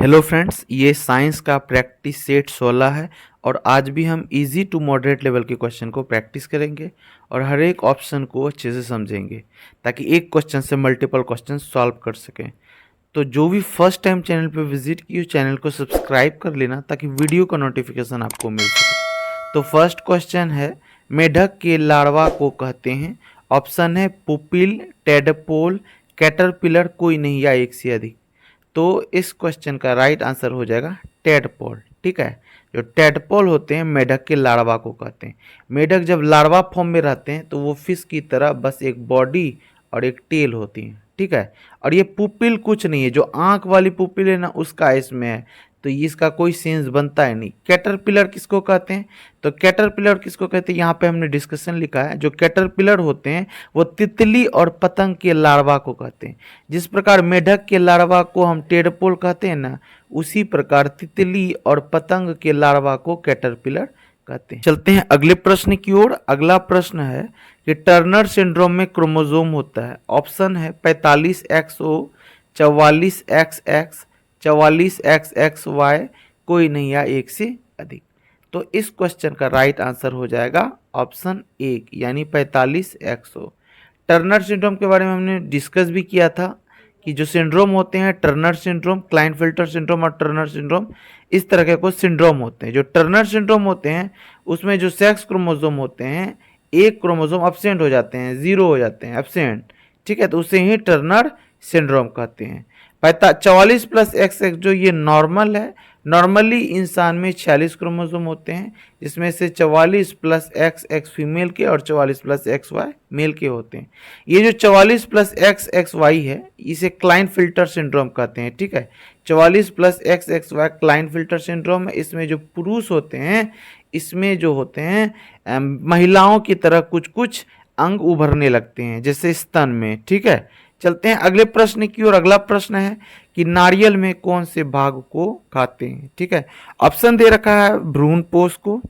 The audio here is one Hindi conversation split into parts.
हेलो फ्रेंड्स, ये साइंस का प्रैक्टिस सेट 16 है और आज भी हम इजी टू मॉडरेट लेवल के क्वेश्चन को प्रैक्टिस करेंगे और हर एक ऑप्शन को अच्छे से समझेंगे ताकि एक क्वेश्चन से मल्टीपल क्वेश्चन सॉल्व कर सकें। तो जो भी फर्स्ट टाइम चैनल पे विजिट की उस चैनल को सब्सक्राइब कर लेना ताकि वीडियो का नोटिफिकेशन आपको मिल सके। तो फर्स्ट क्वेश्चन है, मेढक के लार्वा को कहते हैं। ऑप्शन है पुपिल, टेडपोल, कैटरपिलर, कोई नहीं या एक से अधिक। तो इस क्वेश्चन का राइट आंसर हो जाएगा टेडपोल। ठीक है, जो टेडपोल होते हैं मेढक के लार्वा को कहते हैं। मेढक जब लार्वा फॉर्म में रहते हैं तो वो फिश की तरह बस एक बॉडी और एक टेल होती है। ठीक है, और ये पुपिल कुछ नहीं है, जो आंख वाली पुपिल है ना उसका इसमें है, तो इसका कोई सेंस बनता है नहीं। कैटरपिलर किसको कहते हैं? तो कैटरपिलर किसको कहते हैं यहाँ पे हमने डिस्कशन लिखा है। जो कैटरपिलर होते हैं वो तितली और पतंग के लार्वा को कहते हैं। जिस प्रकार मेढक के लार्वा को हम टेडपोल कहते हैं ना, उसी प्रकार तितली और पतंग के लार्वा को कैटरपिलर कहते हैं। चलते हैं अगले प्रश्न की ओर। अगला प्रश्न है कि टर्नर सिंड्रोम में क्रोमोसोम होता है। ऑप्शन है 45XO, 44XX, 44XXY, कोई नहीं या एक से अधिक। तो इस क्वेश्चन का राइट आंसर हो जाएगा ऑप्शन एक यानी 45XO। टर्नर सिंड्रोम के बारे में हमने डिस्कस भी किया था कि जो सिंड्रोम होते हैं टर्नर सिंड्रोम, क्लाइनफिल्टर सिंड्रोम और टर्नर सिंड्रोम, इस तरह के कुछ सिंड्रोम होते हैं। जो टर्नर सिंड्रोम होते हैं उसमें जो सेक्स क्रोमोसोम होते हैं, एक क्रोमोसोम एब्सेंट हो जाते हैं, जीरो हो जाते हैं, एब्सेंट। ठीक है, तो उसे ही टर्नर सिंड्रोम कहते हैं। 44+XX जो ये नॉर्मल है, नॉर्मली इंसान में 46 क्रोमोसोम होते हैं, जिसमें से 44+XX फीमेल के और 44+XY मेल के होते हैं। ये जो 44+XXY है इसे क्लाइनफिल्टर सिंड्रोम कहते हैं। ठीक है, 44+XXY क्लाइनफिल्टर सिंड्रोम है। इसमें जो पुरुष होते हैं, इसमें जो होते हैं महिलाओं की तरह कुछ कुछ अंग उभरने लगते हैं जैसे स्तन में। ठीक है, चलते हैं अगले प्रश्न की ओर। अगला प्रश्न है कि नारियल में कौन से भाग को खाते हैं। ठीक है, ऑप्शन दे रखा है भ्रूणपोष को,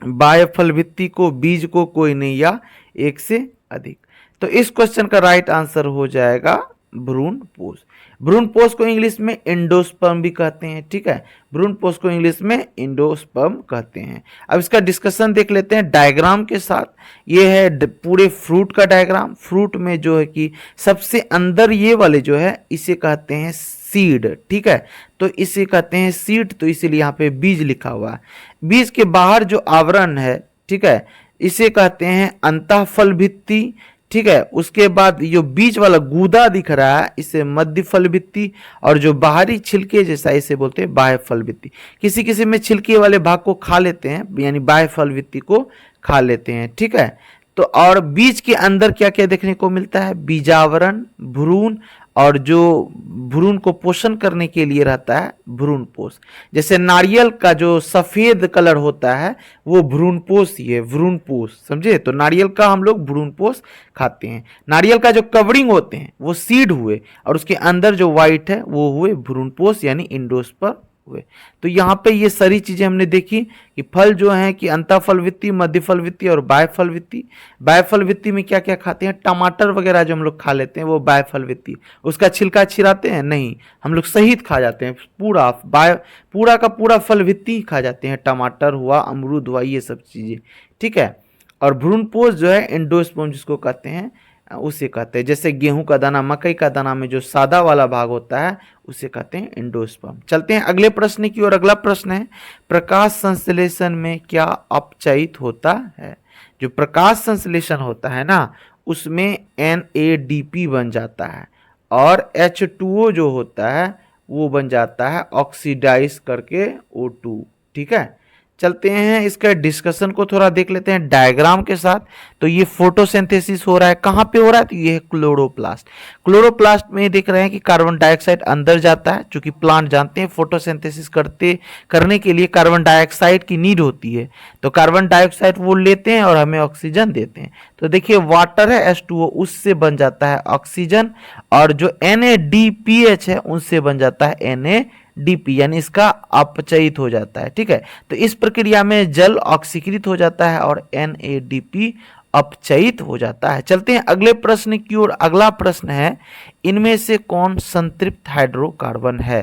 बाह्य फल भित्ति को, बीज को, कोई नहीं या एक से अधिक। तो इस क्वेश्चन का राइट आंसर हो जाएगा भ्रूणपोष। भ्रूणपोष को इंग्लिश में एंडोस्पर्म भी कहते हैं। ठीक है, भ्रूणपोष को इंग्लिश में एंडोस्पर्म कहते हैं। अब इसका डिस्कशन देख लेते हैं डायग्राम के साथ। ये है पूरे फ्रूट का डायग्राम। फ्रूट में जो है कि सबसे अंदर ये वाले जो है इसे कहते हैं सीड। ठीक है, तो इसे कहते हैं सीड, तो इसीलिए यहाँ पे बीज लिखा हुआ है। बीज के बाहर जो आवरण है, ठीक है, इसे कहते हैं अंतःफल भित्ति। ठीक है, उसके बाद जो बीच वाला गूदा दिख रहा है इसे मध्य फल भित्ति, और जो बाहरी छिलके जैसा इसे बोलते हैं बाह्य फल भित्ति। किसी किसी में छिलके वाले भाग को खा लेते हैं, यानी बाह्य फल भित्ति को खा लेते हैं। ठीक है, तो और बीज के अंदर क्या क्या देखने को मिलता है? बीजावरण, भ्रूण, और जो भ्रूण को पोषण करने के लिए रहता है भ्रूणपोष। जैसे नारियल का जो सफेद कलर होता है वो भ्रूणपोष ही है, भ्रूणपोष। समझे? तो नारियल का हम लोग भ्रूणपोष खाते हैं। नारियल का जो कवरिंग होते हैं वो सीड हुए, और उसके अंदर जो व्हाइट है वो हुए भ्रूणपोष यानी एंडोस्पर्म हुए। तो यहाँ पे ये सारी चीजें हमने देखी कि फल जो है कि अंतःफल वित्ती, मध्य फल वित्ती और बाह्य फल वित्ती। बाह्य फल वित्ती में क्या क्या खाते हैं? टमाटर वगैरह जो हम लोग खा लेते हैं वो बाह्य फल वित्ती। उसका छिलका छिराते हैं? नहीं, हम लोग सहित खा जाते हैं, पूरा का पूरा फल वित्ती खा जाते हैं। टमाटर हुआ, अमरूद हुआ, ये सब चीजें। ठीक है, और भ्रूणपोष जो है एंडोस्पर्म जिसको कहते हैं उसे कहते हैं। जैसे गेहूं का दाना, मकई का दाना में जो सादा वाला भाग होता है उसे कहते हैं एंडोस्पर्म। चलते हैं अगले प्रश्न की ओर। अगला प्रश्न है, प्रकाश संश्लेषण में क्या अपचयित होता है? जो प्रकाश संश्लेषण होता है ना उसमें NADP बन जाता है, और H2O जो होता है वो बन जाता है ऑक्सीडाइज करके O2। ठीक है, चलते हैं इसका डिस्कशन को थोड़ा देख लेते हैं डायग्राम के साथ। तो ये फोटोसिंथेसिस हो रहा है, कहाँ पे हो रहा है? तो ये है क्लोरोप्लास्ट। क्लोरोप्लास्ट में देख रहे हैं कि कार्बन डाइऑक्साइड अंदर जाता है, क्योंकि प्लांट जानते हैं फोटोसिंथेसिस करने के लिए कार्बन डाइऑक्साइड की नीड होती है। तो कार्बन डाइऑक्साइड वो लेते हैं और हमें ऑक्सीजन देते हैं। तो देखिए वाटर है H2O, उससे बन जाता है ऑक्सीजन, और जो NADPH है उनसे बन जाता है NADP, यानी इसका अपचयित हो जाता है। ठीक है, तो इस प्रक्रिया में जल ऑक्सीकृत हो जाता है और NADP अपचयित हो जाता है। चलते हैं अगले प्रश्न की ओर। अगला प्रश्न है, इनमें से कौन संतृप्त हाइड्रोकार्बन है?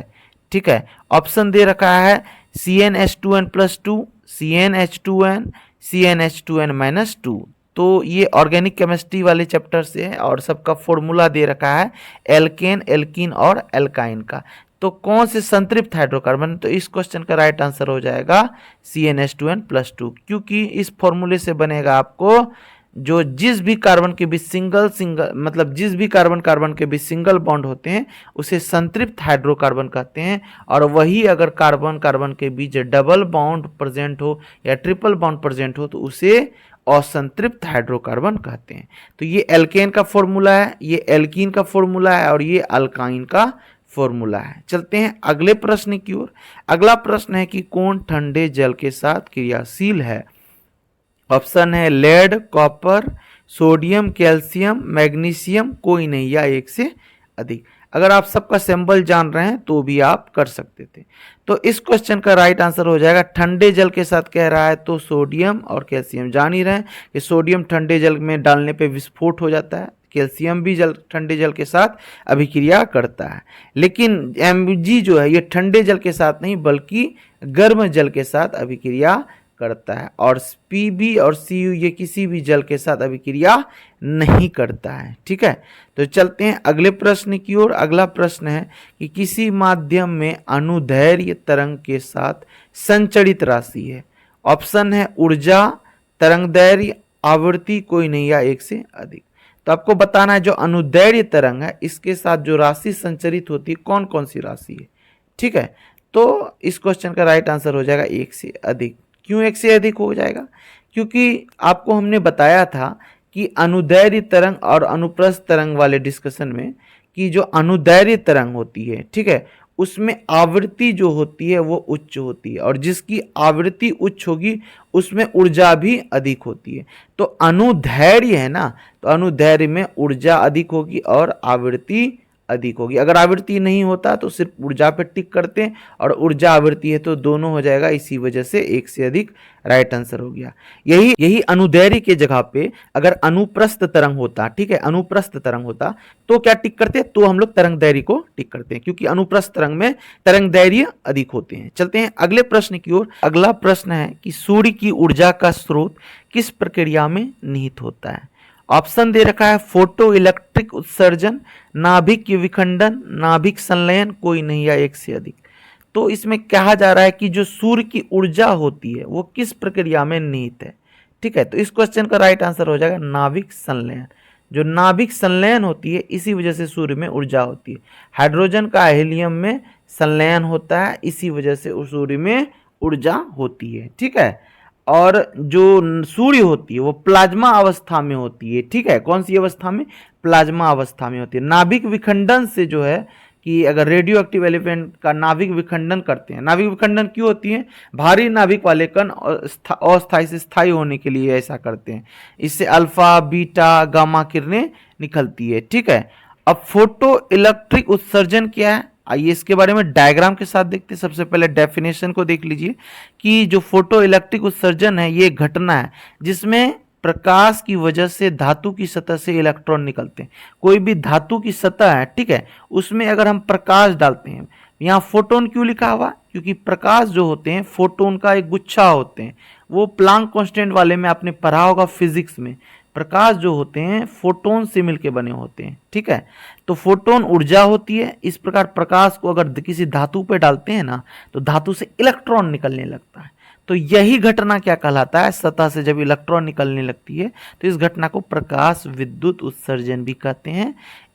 ठीक है। ऑप्शन दे रखा है CnH2n+2, CnH2n, CnH2n-2। तो ये ऑर्गेनिक केमिस्ट्री वाले चैप्टर से है और सबका फॉर्मूला दे रखा है एल्केन, एल्कीन और एल्काइन का। तो कौन से संतृप्त हाइड्रोकार्बन, तो इस क्वेश्चन का राइट आंसर हो जाएगा CnH2n+2, क्योंकि इस फॉर्मूले से बनेगा आपको जो जिस भी कार्बन के बीच सिंगल मतलब जिस भी कार्बन कार्बन के बीच सिंगल बॉन्ड होते हैं उसे संतृप्त हाइड्रोकार्बन कहते हैं, और वही अगर कार्बन कार्बन के बीच डबल बॉन्ड प्रेजेंट हो या ट्रिपल बॉन्ड प्रेजेंट हो तो उसे असंतृप्त हाइड्रोकार्बन कहते हैं। तो ये एल्केन का फॉर्मूला है, ये एल्कीन का फॉर्मूला है और ये अल्काइन का फॉर्मूला है। चलते हैं अगले प्रश्न की ओर। अगला प्रश्न है कि कौन ठंडे जल के साथ क्रियाशील है। ऑप्शन है lead, copper, sodium, calcium, magnesium, कोई नहीं या एक से अधिक। अगर आप सबका सिंबल जान रहे हैं तो भी आप कर सकते थे। तो इस क्वेश्चन का राइट आंसर हो जाएगा ठंडे जल के साथ कह रहा है तो सोडियम और कैल्शियम। जान ही रहे हैं कि सोडियम ठंडे जल में डालने पे विस्फोट हो जाता है, कैल्शियम भी ठंडे जल के साथ अभिक्रिया करता है। लेकिन Mg जो है ये ठंडे जल के साथ नहीं बल्कि गर्म जल के साथ अभिक्रिया करता है, और Pb और Cu ये किसी भी जल के साथ अभिक्रिया नहीं करता है। ठीक है, तो चलते हैं अगले प्रश्न की ओर। अगला प्रश्न है कि किसी माध्यम में अनुदैर्घ्य तरंग के साथ संचरित राशि है। ऑप्शन है ऊर्जा, तरंगदैर्घ्य, आवृत्ति, कोई नहीं या एक से अधिक। तो आपको बताना है जो अनुदैर्घ्य तरंग है इसके साथ जो राशि संचरित होती है कौन कौन सी राशि है। ठीक है, तो इस क्वेश्चन का राइट आंसर हो जाएगा एक से अधिक। क्यों एक से अधिक हो जाएगा? क्योंकि आपको हमने बताया था कि अनुदैर्घ्य तरंग और अनुप्रस्थ तरंग वाले डिस्कशन में कि जो अनुदैर्घ्य तरंग होती है, ठीक है, उसमें आवृत्ति जो होती है वो उच्च होती है, और जिसकी आवृत्ति उच्च होगी उसमें ऊर्जा भी अधिक होती है। तो अनुदैर्घ्य है ना, तो अनुदैर्घ्य में ऊर्जा अधिक होगी और आवृत्ति अधिक होगी। अगर आवृत्ति नहीं होता तो सिर्फ ऊर्जा पे टिक करते हैं, और ऊर्जा आवृत्ति है तो दोनों हो जाएगा, इसी वजह से एक से अधिक राइट आंसर हो गया। यही अनुदैर्घ्य के जगह पे अगर अनुप्रस्थ तरंग होता, ठीक है, अनुप्रस्थ तरंग होता तो क्या टिक करते, तो हम लोग तरंगदैर्घ्य को टिक करते हैं, क्योंकि अनुप्रस्थ तरंग में तरंगदैर्घ्य अधिक होते हैं। चलते हैं अगले प्रश्न की ओर। अगला प्रश्न है कि सूर्य की ऊर्जा का स्रोत किस प्रक्रिया में निहित होता है। ऑप्शन दे रखा है फोटो इलेक्ट्रिक उत्सर्जन, नाभिक विखंडन, नाभिक संलयन, कोई नहीं या एक से अधिक। तो इसमें कहा जा रहा है कि जो सूर्य की ऊर्जा होती है वो किस प्रक्रिया में निहित है। ठीक है, तो इस क्वेश्चन का राइट आंसर हो जाएगा नाभिक संलयन। जो नाभिक संलयन होती है इसी वजह से सूर्य में ऊर्जा होती है। हाइड्रोजन का हीलियम में संलयन होता है, इसी वजह से सूर्य में ऊर्जा होती है। ठीक है, और जो सूर्य होती है वो प्लाज्मा अवस्था में होती है। ठीक है, कौन सी अवस्था में? प्लाज्मा अवस्था में होती है। नाभिक विखंडन से जो है कि अगर रेडियो एक्टिव एलिमेंट का नाभिक विखंडन करते हैं, नाभिक विखंडन क्यों होती है? भारी नाभिक वाले कण अस्थायी से स्थायी होने के लिए ऐसा करते हैं। इससे अल्फा, बीटा, गामा किरणें निकलती है। ठीक है, अब फोटो इलेक्ट्रिक उत्सर्जन क्या है, आइए इसके बारे में डायग्राम के साथ देखते हैं। सबसे पहले डेफिनेशन को देख लीजिए कि जो फोटो इलेक्ट्रिक उत्सर्जन है ये घटना है जिसमें प्रकाश की वजह से धातु की सतह से इलेक्ट्रॉन निकलते हैं। कोई भी धातु की सतह है, ठीक है, उसमें अगर हम प्रकाश डालते हैं, यहाँ फोटोन क्यों लिखा हुआ? क्योंकि प्रकाश जो होते हैं फोटोन का एक गुच्छा होते हैं। वो प्लांक कांस्टेंट वाले में आपने पढ़ा होगा फिजिक्स में, प्रकाश जो होते हैं फोटोन से मिलके बने होते हैं। ठीक है, तो फोटोन ऊर्जा होती है। इस प्रकार प्रकाश को अगर किसी धातु पे डालते हैं ना तो धातु से इलेक्ट्रॉन निकलने लगता है। तो यही घटना क्या कहलाता है? सतह से जब इलेक्ट्रॉन निकलने लगती है तो इस घटना को प्रकाश विद्युत उत्सर्जन भी कहते हैं।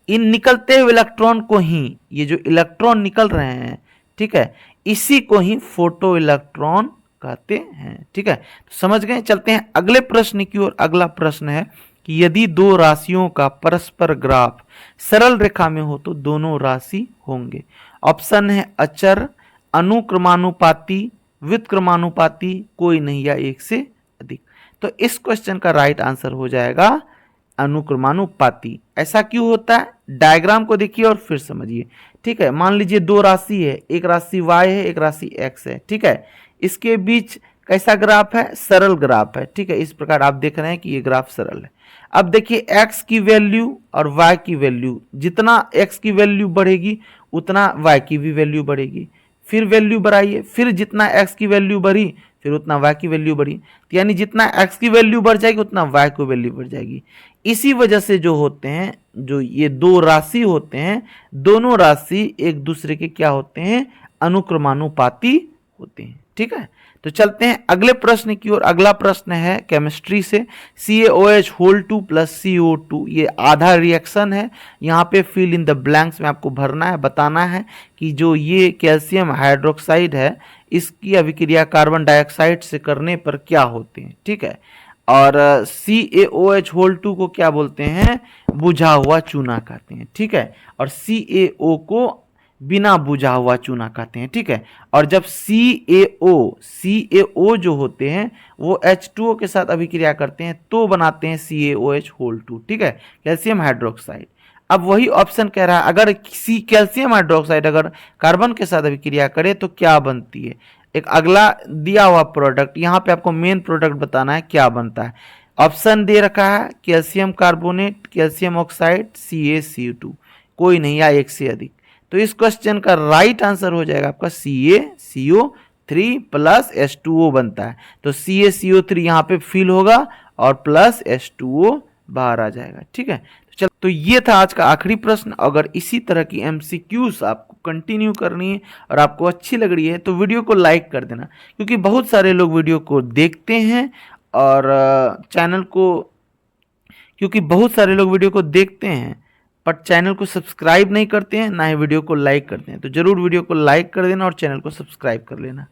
इन निकलते हुए इलेक्ट्रॉन को ही, ये जो इलेक्ट्रॉन निकल रहे हैं, ठीक है, इसी को ही फोटो इलेक्ट्रॉन कहते हैं। ठीक है, तो समझ गए। चलते हैं अगले प्रश्न की ओर। अगला प्रश्न है कि यदि दो राशियों का परस्पर ग्राफ सरल रेखा में हो तो दोनों राशि होंगे। ऑप्शन है अचर, अनुक्रमानुपाती, व्युत्क्रमानुपाती, कोई नहीं या एक से अधिक। तो इस क्वेश्चन का राइट आंसर हो जाएगा अनुक्रमानुपाती। ऐसा क्यों होता है? डायग्राम को देखिए और फिर समझिए। ठीक है, मान लीजिए दो राशि है, एक राशि y है, एक राशि x है। ठीक है, इसके बीच कैसा ग्राफ है? सरल ग्राफ है। ठीक है, इस प्रकार आप देख रहे हैं कि ये ग्राफ सरल है। अब देखिए x की वैल्यू और y की वैल्यू, जितना x की वैल्यू बढ़ेगी उतना y की भी वैल्यू बढ़ेगी। फिर वैल्यू बढ़ाइए, फिर जितना x की वैल्यू बढ़ी फिर उतना y की वैल्यू बढ़ी, तो यानी जितना x की वैल्यू बढ़ जाएगी उतना y की वैल्यू बढ़ जाएगी। इसी वजह से जो होते हैं, जो ये दो राशि होते हैं, दोनों राशि एक दूसरे के क्या होते हैं, अनुक्रमानुपाती होते हैं। ठीक है, तो चलते हैं अगले प्रश्न की ओर। अगला प्रश्न है केमिस्ट्री से, CaOH होल 2 प्लस CO2, ये आधा रिएक्शन है। यहाँ पे फिल इन द ब्लैंक्स में आपको भरना है, बताना है कि जो ये कैल्शियम हाइड्रोक्साइड है इसकी अभिक्रिया कार्बन डाइऑक्साइड से करने पर क्या होते हैं। ठीक है, और CaOH होल 2 को क्या बोलते हैं, बुझा हुआ चूना कहते हैं। ठीक है, और CaO को बिना बुझा हुआ चूना कहते हैं। ठीक है, और जब CaO जो होते हैं वो H2O के साथ अभिक्रिया करते हैं तो बनाते हैं CaOH होल 2। ठीक है, कैल्शियम हाइड्रोक्साइड। अब वही ऑप्शन कह रहा है अगर कैल्शियम हाइड्रोक्साइड अगर कार्बन के साथ अभिक्रिया करे तो क्या बनती है। एक अगला दिया हुआ प्रोडक्ट, यहाँ पे आपको मेन प्रोडक्ट बताना है क्या बनता है। ऑप्शन दे रखा है calcium carbonate, calcium oxide, CaCO2, कोई नहीं या एक से अधिक। तो इस क्वेश्चन का राइट आंसर हो जाएगा आपका CaCO3 प्लस H2O बनता है। तो CaCO3 यहाँ पे फिल होगा और प्लस H2O बाहर आ जाएगा। ठीक है, चल, तो ये था आज का आखिरी प्रश्न। अगर इसी तरह की MCQs आपको कंटिन्यू करनी है और आपको अच्छी लग रही है तो वीडियो को लाइक कर देना, क्योंकि बहुत सारे लोग वीडियो को देखते हैं और चैनल को, क्योंकि बहुत सारे लोग वीडियो को देखते हैं पर चैनल को सब्सक्राइब नहीं करते हैं, ना ही वीडियो को लाइक करते हैं। तो जरूर वीडियो को लाइक कर देना और चैनल को सब्सक्राइब कर लेना।